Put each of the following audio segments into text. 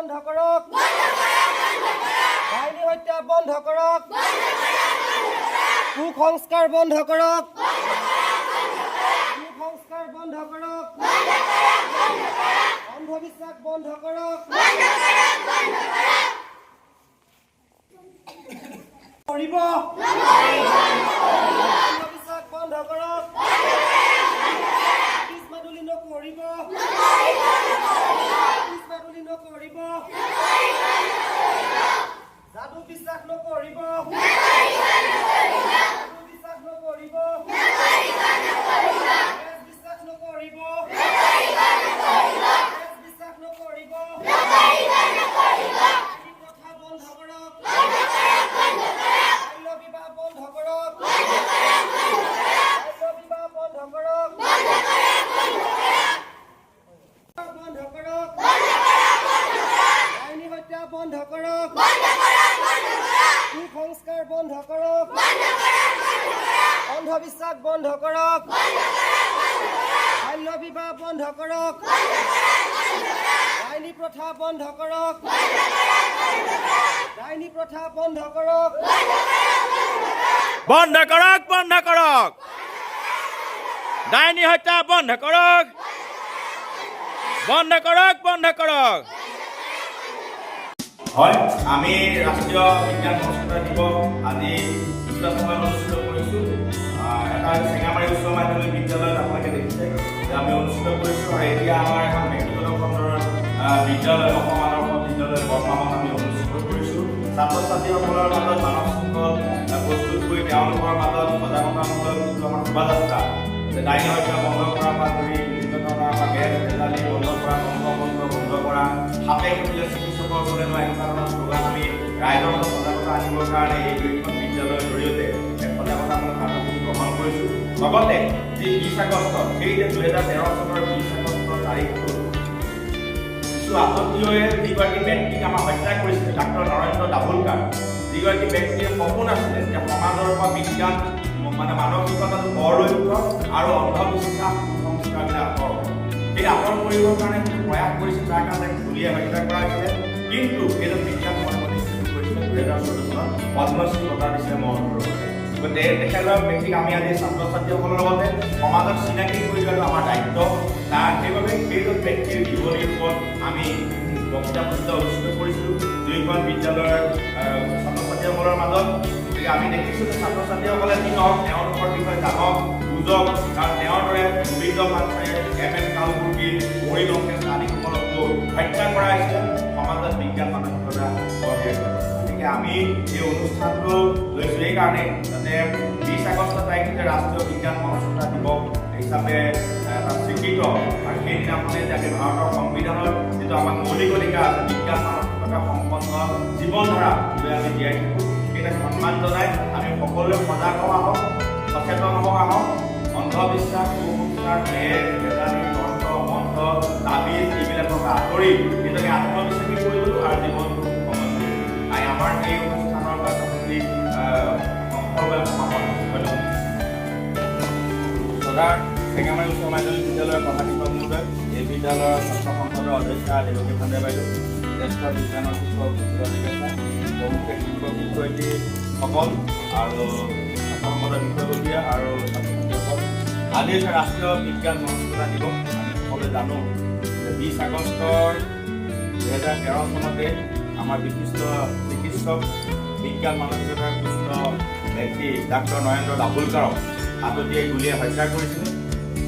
বন্ধ কৰক ডাইনী হত্যা বন্ধ কৰক কুসংস্কাৰ বন্ধ কৰক কুসংস্কাৰ বন্ধ কৰক অন্ধবিশ্বাস বন্ধ কৰক কৰিব অন্ধবিশ্বাস বন্ধ কৰক পিছমাদুলি নকৰিব পিছমাদুলি নকৰিব যাদু বিশ্বাস নকৰিব যাদু বিশ্বাস নকৰিব বিশ্বাস নকৰিব বিশ্বাস নকৰিব কথা বন্ধ কৰক বাল্য বিবাহ বন্ধ কৰক বাল্য বিবাহ বন্ধ কৰক বন্ধ কৰক ডাইনী হত্যা বন্ধ কৰক কুসংস্কাৰ বন্ধ কৰক অন্ধবিশ্বাস বন্ধ কৰক বাল্য বিবাহ বন্ধ কৰক ডাইনী প্ৰথা বন্ধ কৰক ডাইনী প্ৰথা বন্ধ কৰক বন্ধ কৰক বন্ধ কৰক ডাইনী হত্যা বন্ধ কৰক বন্ধ কৰক বন্ধ কৰক হয় আমি ৰাষ্ট্ৰীয় বিজ্ঞান সংস্কৃতি দিৱস আজি দুটা সময়ত অনুষ্ঠিত কৰিছোঁ এটা চেঙামাৰী উচ্চ মাধ্যমিক বিদ্যালয়ত আপোনালোকে দেখিছে যে আমি অনুষ্ঠিত কৰিছোঁ আৰু এতিয়া আমাৰ এখন ব্যক্তিগত খণ্ডৰ বিদ্যালয় অসম আদৰ্শ বিদ্যালয় বৰ্তমান আমি অনুষ্ঠিত কৰিছোঁ ছাত্ৰ ছাত্ৰীসকলৰ মাজত মানৱ শৃংখল প্ৰস্তুত কৰি তেওঁলোকৰ মাজত সজাগতামূলক যিটো আমাৰ শোভাযাত্ৰা যে ডাইনী হত্যা বন্ধ কৰাৰ পৰা ধৰি বিভিন্ন ধৰণৰ আমাৰ গেছ ভেজালি বন্ধ কৰা বন্ধ কৰা হাতে খুলিলে চিকিৎসকৰ বোলে এনেকুৱা ধৰণৰ শ্লোগান আমি ৰাইজৰ মাজত সজাগতা আনিবৰ কাৰণে এই দুয়োখন বিদ্যালয়ৰ জৰিয়তে এক সজাগতামূলক কাৰ্যসূচী গ্ৰহণ কৰিছোঁ লগতে যি 20 আগষ্ট সেই যে 2013 চনৰ 20 আগষ্ট তাৰিখটো কিছু আততীয়ই যিগৰাকী ব্যক্তিক আমাৰ হত্যা কৰিছিলে ডাক্তৰ নৰেন্দ্ৰ দাভোলকাৰ যিগৰাকী ব্যক্তিৰ সপোন আছিলে যে সমাজৰ পৰা বিজ্ঞান মানে মানসিকতাটো পৰলৈক্য আৰু অন্ধবিশ্বাস কুসংস্কাৰবিলাক আঁতৰ এই আঁতৰ কৰিবৰ কাৰণে প্ৰয়াস কৰিছিল তাৰ কাৰণে গুলীয়াই হত্যা কৰা হৈছিলে কিন্তু এইজন বিজ্ঞান মহামনিষ্ঠী কৰিছিলে 2014 চনত পদ্মশ্ৰী বঁটা দিছিলে মহন্তৰৰ গতিকে তেখেতৰ ব্যক্তিক আমি আজি ছাত্ৰ ছাত্ৰীসকলৰ লগতে সমাজত চিনাকি কৰি দিয়াটো আমাৰ দায়িত্ব তাৰ সেইবাবে সেইজন ব্যক্তিৰ জীৱনীৰ ওপৰত আমি বক্তৃতা অনুষ্ঠিত কৰিছিলোঁ দুয়োখন বিদ্যালয়ৰ ছাত্ৰ ছাত্ৰীসকলৰ মাজত গতিকে আমি দেখিছোঁ যে ছাত্ৰ ছাত্ৰীসকলে যি নহওক তেওঁলোকৰ বিষয়ে জানক বুজক কাৰণ তেওঁৰ দৰে গোবিন্দ পানচাৰী M.M. কালবুৰ্গী হৰি লংকেশ আদিসকলকো হত্যা কৰা হৈছিলে সমাজত বিজ্ঞান মানসিকতা গঢ় গতিকে আমি এই অনুষ্ঠানটো লৈছোঁ এইকাৰণে যাতে 20 আগষ্ট তাৰিখে ৰাষ্ট্ৰীয় বিজ্ঞান মানসিকতা দিৱস হিচাপে এটা স্বীকৃত আৰু সেইদিনাখনে যে আমি ভাৰতৰ সংবিধানৰ যিটো আমাৰ মৌলিক অধিকাৰ আছে বিজ্ঞান মানসিকতা সম্পন্ন জীৱনধাৰা লৈ আমি জীয়াই থাকোঁ সেইটা সন্মান জনাই আমি সকলোৱে সজাগ হোৱা হওক সচেতন হোৱা হওক অন্ধবিশ্বাস কুসংস্কাৰ ভেজালি তন্ত্ৰ মন্ত্ৰ তাবিজ এইবিলাকৰ পৰা আঁতৰি নিজকে আত্মবিশ্বাসী কৰিবলৈ আৰু জীৱনটো সমাজ আমাৰ এই অনুষ্ঠানৰ কাৰ্যসূচী সকলোৱে সমাপন সদাৰ চেঙামাৰী উচ্চ মাধ্যমিক বিদ্যালয়ৰ প্ৰধানিক মহোদয় এই বিদ্যালয়ৰ ছাত্ৰ সংসদৰ অধ্যক্ষা দেৱকী ভাণ্ডে বাইদেউ জ্যেষ্ঠ বিজ্ঞানৰ শিক্ষক প্ৰমুখ্যে শিক্ষক শিক্ষয়িত্ৰীসকল আৰু ছাত্ৰ সংসদৰ বিষয়ববীয়া আৰু ছাত্ৰ ছাত্ৰীসকল আজি হৈছে ৰাষ্ট্ৰীয় বিজ্ঞান মানসিকতা দিৱস আমি সকলোৱে জানো যে 20 আগষ্টৰ 2013 চনতে আমাৰ বিশিষ্ট চিকিৎসক বিজ্ঞান মানসিকতাৰ কৃষ্ণ ব্যক্তি ডাক্তৰ নৰেন্দ্ৰ দাভোলকাৰক আততীয়াই গুলীয়াই হত্যা কৰিছিলে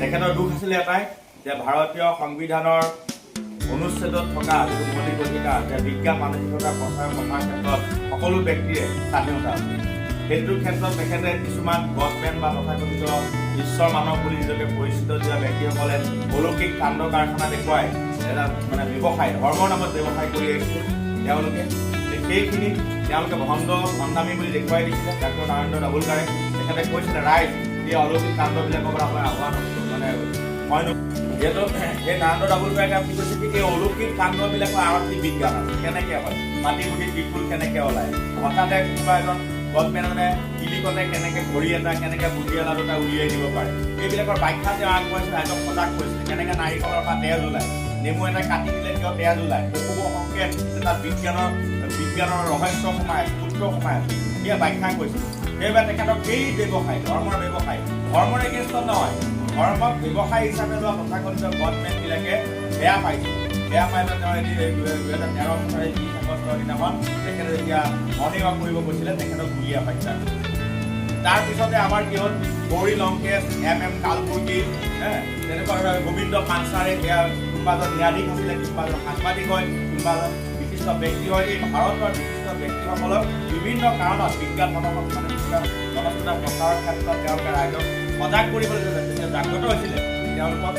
তেখেতৰ দুখ আছিলে এটাই যে ভাৰতীয় সংবিধানৰ অনুচ্ছেদত থকা যিটো মৌলিক অধিকাৰ যে বিজ্ঞান মানসিকতা প্ৰচাৰ কৰাৰ ক্ষেত্ৰত সকলো ব্যক্তিৰে স্বাধীনতা আছে সেইটোৰ ক্ষেত্ৰত তেখেতে কিছুমান গভৰ্ণমেণ্ট বা তথাকথিত বিশ্বৰ মানৱ বুলি নিজকে পৰিচিত দিয়া ব্যক্তিসকলে অলৌকিক কাণ্ড কাৰখানা দেখুৱাই এটা মানে ব্যৱসায় ধৰ্মৰ নামত ব্যৱসায় কৰি আহিছিল তেওঁলোকে সেইখিনি তেওঁলোকে ভণ্ডামী বুলি দেখুৱাই দিছিলে ডাক্তৰ নৰেন্দ্ৰ দাভোলকাৰে তেখেতে কৈছিলে ৰাইজ এই অলৌকিক কাণ্ডবিলাকৰ পৰা আপোনাৰ আহ্বান মানে হয় যিহেতু এই নৰেন্দ্ৰ দাভোলকাৰে কি কৈছে কি এই অলৌকিক কাণ্ডবিলাকৰ আঁৰত কি বিজ্ঞান আছে কেনেকৈ হয় মাটি মুটি ত্ৰিপুল কেনেকৈ ওলায় হঠাতে কিবা এজন গভৰ্ণমেণ্টে কিলিকতে কেনেকৈ ঘড়ী এটা কেনেকৈ বুটিয়া লাডু এটা উলিয়াই দিব পাৰে এইবিলাকৰ ব্যাখ্যা তেওঁ আগবঢ়াইছে ৰাইজক সজাগ কৰিছিলে কেনেকৈ নাৰিকলৰ পৰা তেল ওলায় নেমু এটা কাটি দিলে কিয় তেজ ওলায় বহু অংকে তাত বিজ্ঞানৰ ৰহস্য সোমাই আছে সূত্ৰ সোমাই আছে সেয়া ব্যাখ্যা কৰিছিল সেইবাবে তেখেতক এই ব্যৱসায় ধৰ্মৰ এগেইনষ্টত নহয় ধৰ্মক ব্যৱসায় হিচাপে লোৱা তথাকথিত গভৰ্ণমেণ্টবিলাকে বেয়া পাইছিল বেয়া পাই তেওঁ 2013 চনৰ 20 আগষ্টৰ দিনাখন তেখেতে যেতিয়া মৰ্ণিং ৱাক কৰিব গৈছিলে তেখেতক গুলীয়া হত্যা কৰিছিল তাৰপিছতে আমাৰ কি হ'ল গৌৰী লংকেশ MM কালপুৰ্গি তেনেকুৱা গোবিন্দ পানচাৰে কোনোবা এজন ন্যায়াধীশ আছিলে কোনোবা এজন সাংবাদিক হয় কোনোবা এজন বিশিষ্ট ব্যক্তি হয় এই ভাৰতৰ বিশিষ্ট ব্যক্তিসকলক বিভিন্ন কাৰণত বিজ্ঞান মনস্কতা প্ৰচাৰৰ ক্ষেত্ৰত তেওঁলোকে ৰাইজক সজাগ কৰিবলৈ যেতিয়া জাগ্ৰত হৈছিলে তেওঁলোকক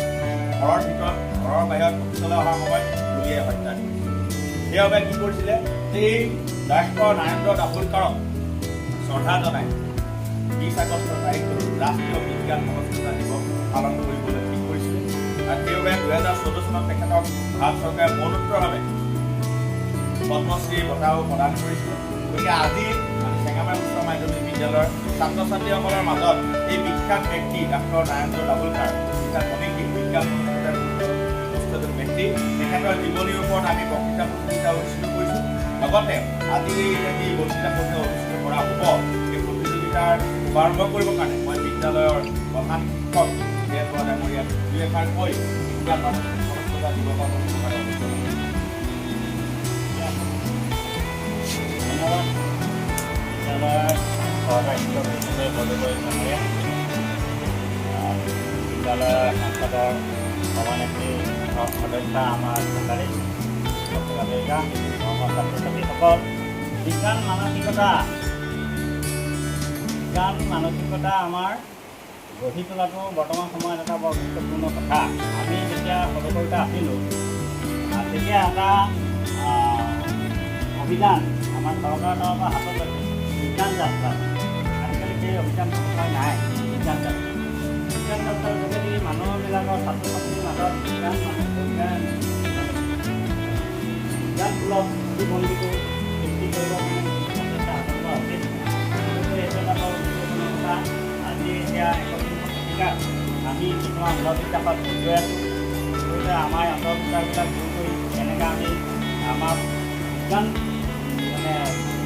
ঘৰৰ ভিতৰত ঘৰৰ বাহিৰত অফিচলৈ অহাৰ সময়ত গুলীয়াই হত্যা কৰিছিল সেইবাবে কি কৰিছিলে এই ডক্টৰ নৰেন্দ্ৰ দাভোলকাৰক শ্ৰদ্ধা জনাই 20 আগষ্ট তাৰিখটো ৰাষ্ট্ৰীয় বিজ্ঞান মনস্কতা দিৱস পালন কৰিবলৈ ঠিক কৰিছিল আৰু সেইবাবে 2014 চনত তেখেতক ভাৰত চৰকাৰে মৰণোত্তৰভাৱে পদ্মশ্ৰী বঁটাও প্ৰদান কৰিছিল গতিকে আজি আমি চেঙামাৰী উচ্চ মাধ্যমিক বিদ্যালয়ৰ ছাত্ৰ ছাত্ৰীসকলৰ মাজত এই বিখ্যাত ব্যক্তি ডক্টৰ নৰেন্দ্ৰ দাভোলকাৰ বিখ্যাত গণিতিক বিজ্ঞান মনস্কতাৰ এজন ব্যক্তি তেখেতৰ জীৱনীৰ ওপৰত আমি বক্তৃতা অনুষ্ঠিত কৰিছোঁ লগতে আজি যি বক্তৃতা অনুষ্ঠিত কৰা হ'ব এই প্ৰতিযোগিতাৰ শুভাৰম্ভ কৰিবৰ কাৰণে মই বিদ্যালয়ৰ প্ৰধান শিক্ষক ডাঙৰীয়াক দুই এষাৰ কৈ বিজ্ঞান মনস্কতা দিৱসৰ বিদ্যালয়ৰ সহকাৰ্য বৰদলৈ ডাঙৰীয়া বিদ্যালয়ৰ সংসদৰ সভানেত্ৰী সদস্য আমাৰ চৰকাৰী হাজৰিকা ছাত্ৰ ছাত্ৰীসকল বিজ্ঞান মানসিকতা আমাৰ গঢ়ি তোলাটো বৰ্তমান সময়ত এটা বৰ গুৰুত্বপূৰ্ণ কথা আমি যেতিয়া সদস্যতা আছিলোঁ তেতিয়া এটা অভিযান আমাৰ চৰকাৰৰ তৰফৰ পৰা হাতত লৈছে বিজ্ঞান যাত্ৰা আজিকালি সেই অভিযানটো কথা নাই বিজ্ঞান যাত্ৰাৰ যোগেদি মানুহবিলাকৰ ছাত্ৰ ছাত্ৰীৰ মাজত বিজ্ঞানসুলভ জীৱনটো সৃষ্টি কৰিব প্ৰচেষ্টা হাতত লোৱা উচিত গতিকে এইটো এটা বৰ গুৰুত্বপূৰ্ণ কথা আজি এতিয়া 21 শতিকাত আমি কিছুমান অন্ধবিশ্বাসত গৈ আছোঁ গতিকে আমাৰ অন্ধবিশ্বাসবিলাক দূৰ কৰি এনেকৈ আমি আমাৰ বিজ্ঞান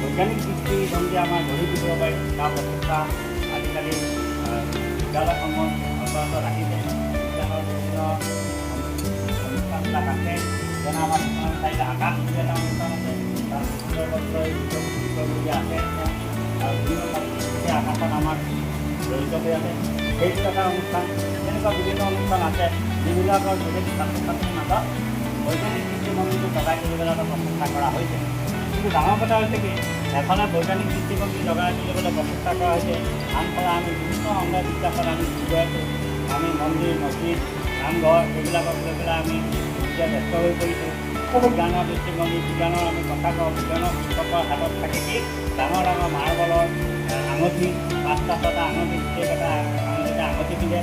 বৈজ্ঞানিক দৃষ্টিভংগী আমাৰ গঢ়ি তুলিব পাৰি তাৰ প্ৰচেষ্টা আজিকালি বিদ্যালয়সমূহ অব্যাহত ৰাখিছে বিজ্ঞানৰ বিভিন্ন অনুষ্ঠানবিলাক আছে যেনে আমাৰ কিছুমান ঠাইত আকাশ বুলি এটা অনুষ্ঠান আছে তাত সুন্দৰবলগীয়া আছে আৰু বিভিন্ন সেই আকাশত আমাৰ জড়িত হৈ আছে সেইটো এটা অনুষ্ঠান তেনেকুৱা বিভিন্ন অনুষ্ঠান আছে যিবিলাকৰ যোগেদি ছাত্ৰ ছাত্ৰীৰ মাজত বৈজ্ঞানিক দৃষ্টিভংগীটো জগাই তুলিবলৈ এটা প্ৰচেষ্টা কৰা হৈছে কিন্তু ডাঙৰ কথা হৈছে কি এফালে বৈজ্ঞানিক দৃষ্টিভংগী জগাই তুলিবলৈ প্ৰচেষ্টা কৰা হৈছে আনফালে আমি বিভিন্ন অন্ধবিশ্বাসত আমি গৈ আছোঁ আমি মন্দিৰ মছজিদ নামঘৰ এইবিলাকক লৈ পেলাই আমি এতিয়া ব্যস্ত হৈ পৰিছোঁ বিজ্ঞানৰ দৃষ্টিভংগী বিজ্ঞানৰ আমি কথা কওঁ বিজ্ঞানৰ শিক্ষকৰ হাতত থাকে কি ডাঙৰ ডাঙৰ মাৰ্বলৰ আঙুঠি 5টা 6টা আঙুঠি গোটেইকেইটা আঙুঠি পিন্ধে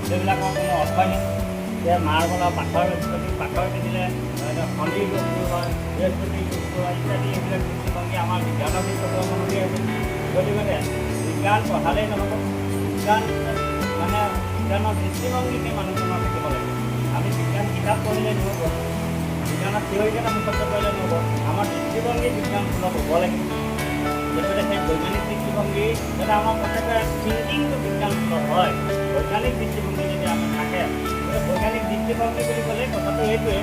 সেইবিলাকৰ কোনো অৰ্থই নাই যে মাৰ্বলৰ পাথৰ পিন্ধিলে শনিৰ ৰোগটো হয় বৃহস্পতিৰ ৰোগটো হয় ইত্যাদি এইবিলাক দৃষ্টিভংগী আমাৰ বিজ্ঞানৰ ক্ষেত্ৰত অনুমতি আছে গতিকে বিজ্ঞান পঢ়ালেই নহ'ব বিজ্ঞানৰ দৃষ্টিভংগীতে মানুহজনৰ থাকিব লাগিব আমি বিজ্ঞান কিতাপ পঢ়িলে নহ'ব বিজ্ঞানৰ থিয়ৰিকেইটা মুখস্থ কৰিলে নহ'ব আমাৰ দৃষ্টিভংগী বিজ্ঞানসুলভ হ'ব লাগিব গতিকে সেই বৈজ্ঞানিক দৃষ্টিভংগী যাতে আমাৰ প্ৰত্যেকৰে থিংকিংটো বিজ্ঞানসুলভ হয় বৈজ্ঞানিক দৃষ্টিভংগী যদি আমাৰ থাকে বৈজ্ঞানিক দৃষ্টিভংগী বুলি ক'লে কথাটো এইটোৱে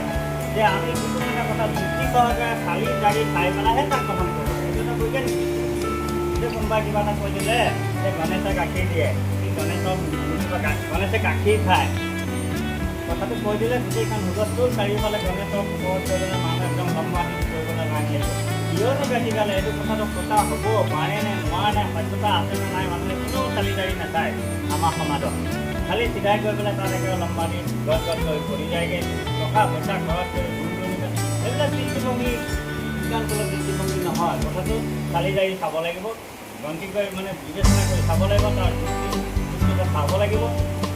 যে আমি কোনো এটা কথা যুক্তি সহকাৰে খালি জাৰি চাই পেলাইহে তাক গ্ৰহণ কৰোঁ এইটো এটা বৈজ্ঞানিক দৃষ্টিভংগী কোনোবাই কিবা এটা কৈ দিলে যে গণেশে গাখীৰ দিয়ে সি গণেশে গাখীৰ খায় কথাটো কৈ দিলে গোটেইখন হুলস্থুল চাৰিওফালে গণেশক ওপৰত গৈ পেলাই মানুহ একদম লম্বা কৰিবলৈ লাগে কিয়নো গাখীৰ এইটো কথাটো সঁচা হ'ব পাৰে নে নোৱাৰে নে সত্যতা আছে নে নাই মানুহে কোনো চালি জাৰি নাচায় আমাৰ সমাজত খালি চিধাই গৈ পেলাই তাত একেবাৰে লম্বা দি গছ লৈ পৰি যায়গৈ টকা পইচা খৰচ কৰি সেইবিলাক দৃষ্টিভংগী বিজ্ঞানসুলভ দৃষ্টিভংগী নহয় কথাটো চালি জাৰি চাব লাগিব গন্তি কৰি বিবেচনা কৰি চাব লাগিব তাৰ দৃষ্টিটো চাব লাগিব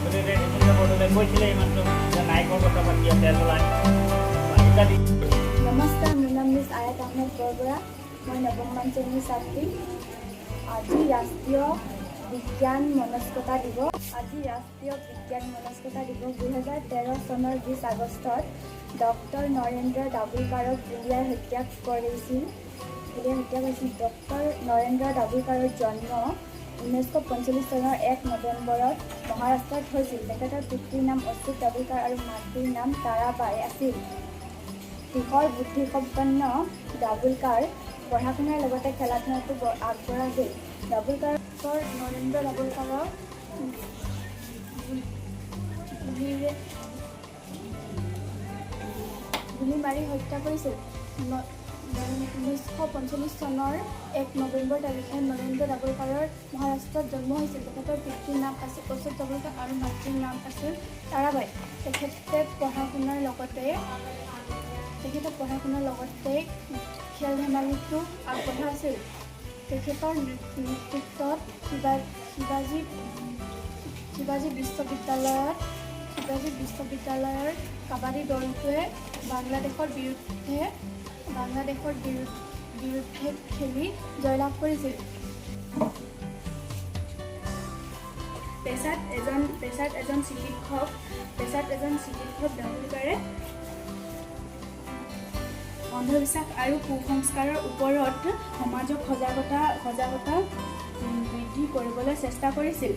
গতিকে এইটো বৰদলৈ কৈছিলে এইমাত্ৰ যে নাইকৰ কথা পাতি আছে চলাই ইত্যাদি নমস্কাৰ মোৰ নাম মিছ আয়াত আহমেদ বৰবৰা মই নৱমমান শ্ৰেণীৰ ছাত্ৰী আজি ৰাষ্ট্ৰীয় বিজ্ঞান মনস্কতা দিৱস 2013 চনৰ 20 আগষ্টত ডক্টৰ নৰেন্দ্ৰ দাভোলকাৰক গুলীয়াই হত্যা কৰিছিল। ডক্টৰ নৰেন্দ্ৰ দাভোলকাৰৰ জন্ম 1945 চনৰ 1 নৱেম্বৰত মহাৰাষ্ট্ৰত হৈছিল। তেখেতৰ পিতৃৰ নাম অচ্যুত দাভোলকাৰ আৰু মাতৃৰ নাম তাৰাবাই আছিল। তীখৰ বুদ্ধিসম্পন্ন দাভোলকাৰ পঢ়া শুনাৰ লগতে খেলা ধূলাতো আগবঢ়া আছিল। দাভোলকাৰৰ নৰেন্দ্ৰ দাভোলকাৰক গুলী মাৰি হত্যা কৰিছিল। 1945 চনৰ 1 নৱেম্বৰ তাৰিখে নৰেন্দ্ৰ দাভোলকাৰৰ মহাৰাষ্ট্ৰত জন্ম হৈছিল। তেখেতৰ পিতৃৰ নাম আছিল অচ্যুত দাভোলকাৰ আৰু মাতৃৰ নাম আছিল তাৰাবাই। তেখেতে পঢ়া শুনাৰ লগতে খেল ধেমালিতো আগবঢ়া আছিল। তেখেতৰ নেতৃত্বত শিৱাজী বিশ্ববিদ্যালয়ৰ কাবাডী দলটোৱে বাংলাদেশৰ বিৰুদ্ধে খেলি জয়লাভ কৰিছিল। পেছাত এজন চিকিৎসক দাভোলকাৰে অন্ধবিশ্বাস আৰু কুসংস্কাৰৰ ওপৰত সমাজক সজাগতা বৃদ্ধি কৰিবলৈ চেষ্টা কৰিছিল।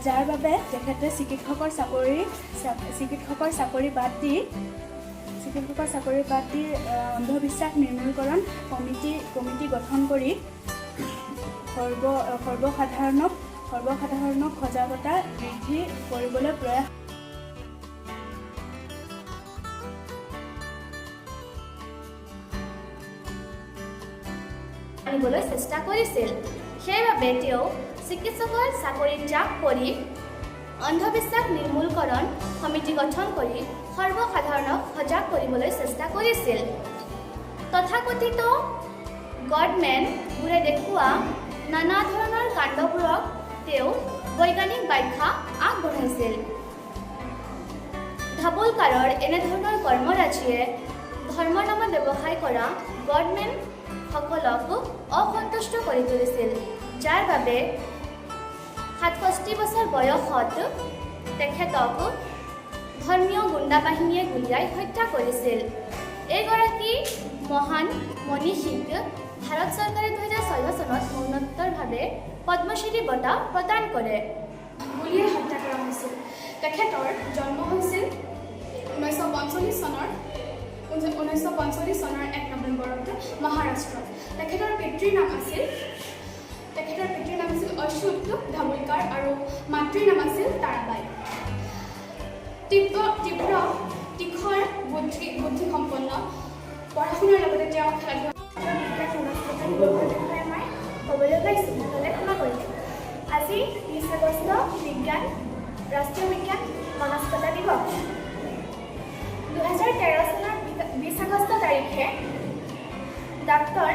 যাৰ বাবে তেখেতে চিকিৎসকৰ চাকৰি বাদ দি অন্ধবিশ্বাস নিৰ্মূলকৰণ কমিটি গঠন কৰি সৰ্বসাধাৰণক সজাগতা বৃদ্ধি কৰিবলৈ প্ৰয়াস আনিবলৈ চেষ্টা কৰিছিল। সেইবাবে তেওঁ চিকিৎসকৰ চাকৰি ত্যাগ কৰি অন্ধবিশ্বাস নিৰ্মূলকৰণ সমিতি গঠন কৰি সৰ্বসাধাৰণক সজাগ কৰিবলৈ চেষ্টা কৰিছিল। তথাকথিত গডমেনবোৰে দেখুওৱা নানা ধৰণৰ কাণ্ডবোৰক তেওঁ বৈজ্ঞানিক ব্যাখ্যা আগবঢ়াইছিল। দাভোলকাৰৰ এনেধৰণৰ কৰ্মৰাজিয়ে ধৰ্মৰ নামত ব্যৱসায় কৰা গডমেনসকলক অসন্তুষ্ট কৰি তুলিছিল, যাৰ বাবে 67 বছৰ বয়সত তেখেতক ধৰ্মীয় গুণ্ডা বাহিনীয়ে গুলীয়াই হত্যা কৰিছিল। এইগৰাকী মহান মনীষীক ভাৰত চৰকাৰে 2014 চনত মৰণোত্তৰভাৱে পদ্মশ্ৰী বঁটা প্ৰদান কৰে। গুলীয়াই হত্যা কৰা হৈছিল। তেখেতৰ জন্ম হৈছিল 1945 চনৰ 1 নৱেম্বৰত মহাৰাষ্ট্ৰত। তেখেতৰ পিতৃৰ নাম আছিল অচ্যুত দাভোলকাৰ আৰু মাতৃৰ নাম আছিল তাৰাবাই। তীখৰ বুদ্ধিসম্পন্ন পঢ়া শুনাৰ লগতে তেওঁ খেলা ক'বলৈ পাইছোঁ। আজি 20 আগষ্ট ৰাষ্ট্ৰীয় বিজ্ঞান মনস্কতা দিৱস। 2013 চনৰ 20 আগষ্ট তাৰিখে ডাক্তৰ